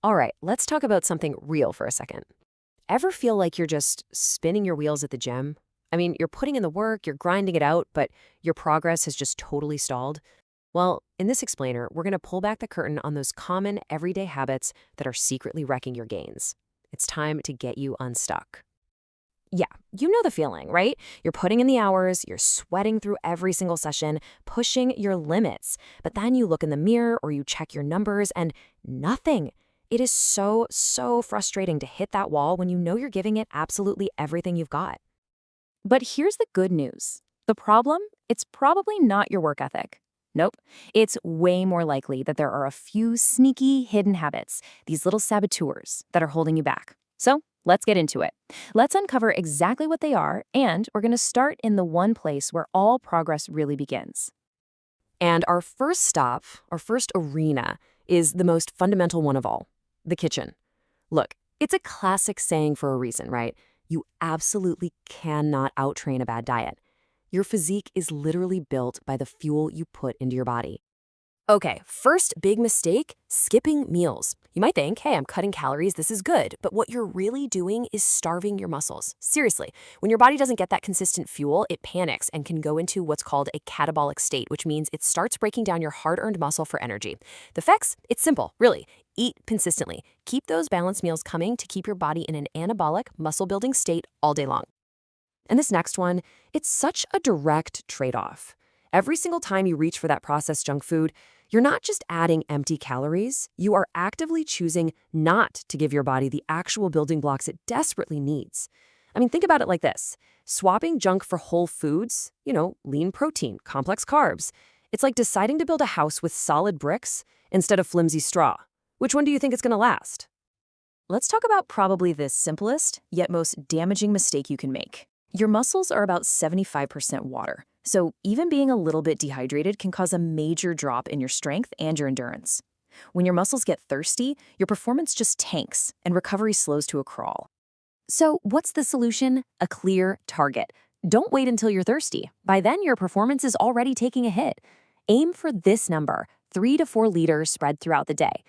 All right, let's talk about something real for a second. Ever feel like you're just spinning your wheels at the gym? I mean, you're putting in the work, you're grinding it out, but your progress has just totally stalled? Well, in this explainer, we're going to pull back the curtain on those common everyday habits that are secretly wrecking your gains. It's time to get you unstuck. Yeah, you know the feeling, right? You're putting in the hours, you're sweating through every single session, pushing your limits. But then you look in the mirror or you check your numbers and nothing. It is so frustrating to hit that wall when you know you're giving it absolutely everything you've got. But here's the good news. The problem? It's probably not your work ethic. Nope. It's way more likely that there are a few sneaky hidden habits, these little saboteurs, that are holding you back. So let's get into it. Let's uncover exactly what they are, and we're going to start in the one place where all progress really begins. And our first stop, our first arena, is the most fundamental one of all, the kitchen. Look, it's a classic saying for a reason, right? You absolutely cannot outtrain a bad diet. Your physique is literally built by the fuel you put into your body. Okay, first big mistake, skipping meals. You might think, hey, I'm cutting calories, this is good. But what you're really doing is starving your muscles. Seriously, when your body doesn't get that consistent fuel, it panics and can go into what's called a catabolic state, which means it starts breaking down your hard-earned muscle for energy. The effects? It's simple, really. Eat consistently. Keep those balanced meals coming to keep your body in an anabolic, muscle-building state all day long. And this next one, it's such a direct trade-off. Every single time you reach for that processed junk food, you're not just adding empty calories, you are actively choosing not to give your body the actual building blocks it desperately needs. I mean, think about it like this. Swapping junk for whole foods, lean protein, complex carbs. It's like deciding to build a house with solid bricks instead of flimsy straw. Which one do you think is going to last? Let's talk about probably the simplest, yet most damaging mistake you can make. Your muscles are about 75% water, so even being a little bit dehydrated can cause a major drop in your strength and your endurance. When your muscles get thirsty, your performance just tanks and recovery slows to a crawl. So what's the solution? A clear target. Don't wait until you're thirsty. By then, your performance is already taking a hit. Aim for this number, 3 to 4 liters spread throughout the day.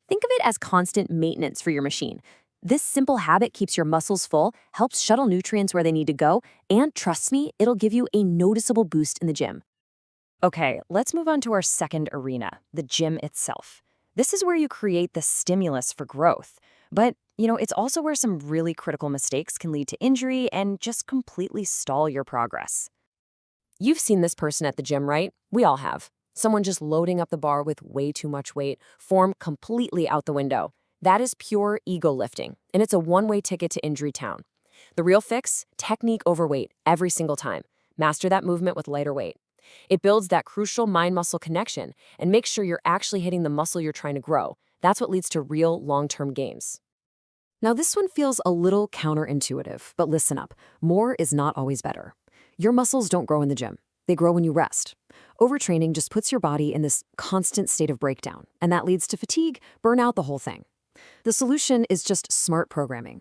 Think of it as constant maintenance for your machine. This simple habit keeps your muscles full, helps shuttle nutrients where they need to go, and trust me, it'll give you a noticeable boost in the gym. Okay, let's move on to our second arena, the gym itself. This is where you create the stimulus for growth. But, it's also where some really critical mistakes can lead to injury and just completely stall your progress. You've seen this person at the gym, right? We all have. Someone just loading up the bar with way too much weight, form completely out the window. That is pure ego lifting, and it's a one-way ticket to injury town. The real fix? Technique over weight every single time. Master that movement with lighter weight. It builds that crucial mind-muscle connection and makes sure you're actually hitting the muscle you're trying to grow. That's what leads to real long-term gains. Now, this one feels a little counterintuitive, but listen up. More is not always better. Your muscles don't grow in the gym. They grow when you rest. Overtraining just puts your body in this constant state of breakdown, and that leads to fatigue, burnout, the whole thing. The solution is just smart programming.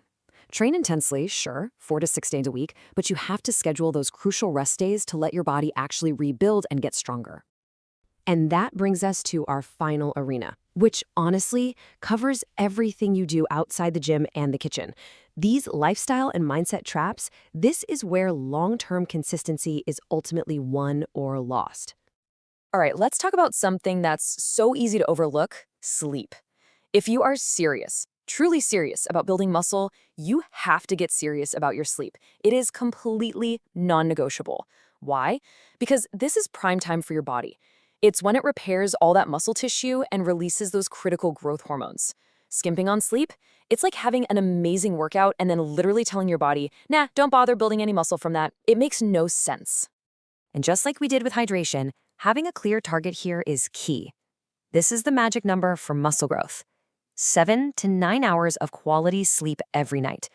Train intensely, sure, 4 to 6 days a week, but you have to schedule those crucial rest days to let your body actually rebuild and get stronger. And that brings us to our final arena, which honestly covers everything you do outside the gym and the kitchen. These lifestyle and mindset traps, this is where long-term consistency is ultimately won or lost. All right, let's talk about something that's so easy to overlook, sleep. If you are serious, truly serious about building muscle, you have to get serious about your sleep. It is completely non-negotiable. Why? Because this is prime time for your body. It's when it repairs all that muscle tissue and releases those critical growth hormones. Skimping on sleep? It's like having an amazing workout and then literally telling your body, nah, don't bother building any muscle from that. It makes no sense. And just like we did with hydration, having a clear target here is key. This is the magic number for muscle growth. 7 to 9 hours of quality sleep every night.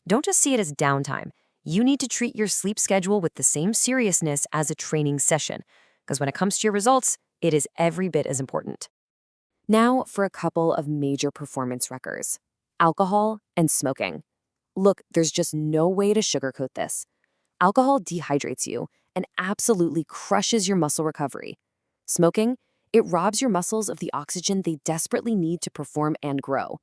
Don't just see it as downtime. You need to treat your sleep schedule with the same seriousness as a training session, because when it comes to your results, it is every bit as important. Now for a couple of major performance wreckers: alcohol and smoking. Look, there's just no way to sugarcoat this. Alcohol dehydrates you and absolutely crushes your muscle recovery. Smoking, it robs your muscles of the oxygen they desperately need to perform and grow.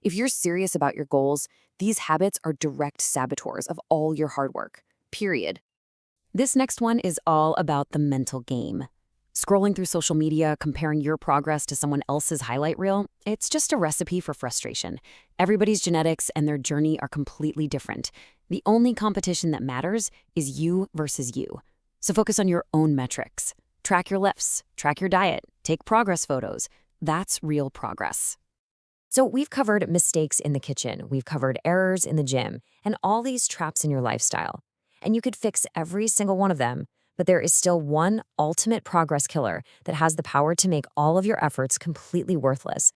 If you're serious about your goals, these habits are direct saboteurs of all your hard work. Period. This next one is all about the mental game. Scrolling through social media, comparing your progress to someone else's highlight reel, it's just a recipe for frustration. Everybody's genetics and their journey are completely different. The only competition that matters is you versus you. So focus on your own metrics. Track your lifts, track your diet, take progress photos. That's real progress. So we've covered mistakes in the kitchen, we've covered errors in the gym, and all these traps in your lifestyle. And you could fix every single one of them, but there is still one ultimate progress killer that has the power to make all of your efforts completely worthless.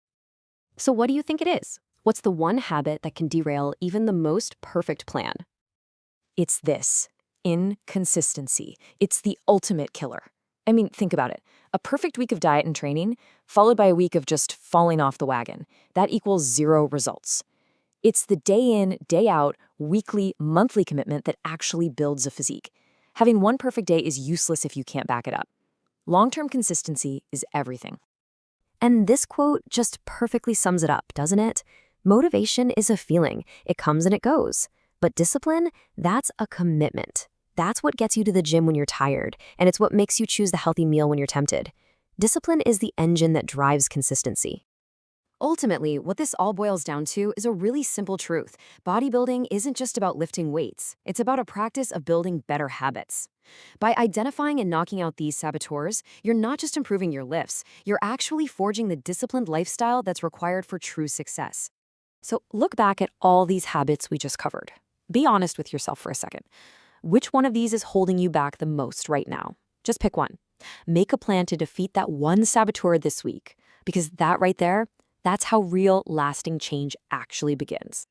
So what do you think it is? What's the one habit that can derail even the most perfect plan? It's this: inconsistency. It's the ultimate killer. I mean, think about it. A perfect week of diet and training, followed by a week of just falling off the wagon. That equals zero results. It's the day in, day out, weekly, monthly commitment that actually builds a physique. Having one perfect day is useless if you can't back it up. Long-term consistency is everything. And this quote just perfectly sums it up, doesn't it? Motivation is a feeling. It comes and it goes. But discipline, that's a commitment. That's what gets you to the gym when you're tired, and it's what makes you choose the healthy meal when you're tempted. Discipline is the engine that drives consistency. Ultimately, what this all boils down to is a really simple truth. Bodybuilding isn't just about lifting weights. It's about a practice of building better habits. By identifying and knocking out these saboteurs, you're not just improving your lifts, you're actually forging the disciplined lifestyle that's required for true success. So look back at all these habits we just covered. Be honest with yourself for a second. Which one of these is holding you back the most right now? Just pick one. Make a plan to defeat that one saboteur this week, because that right there, that's how real, lasting change actually begins.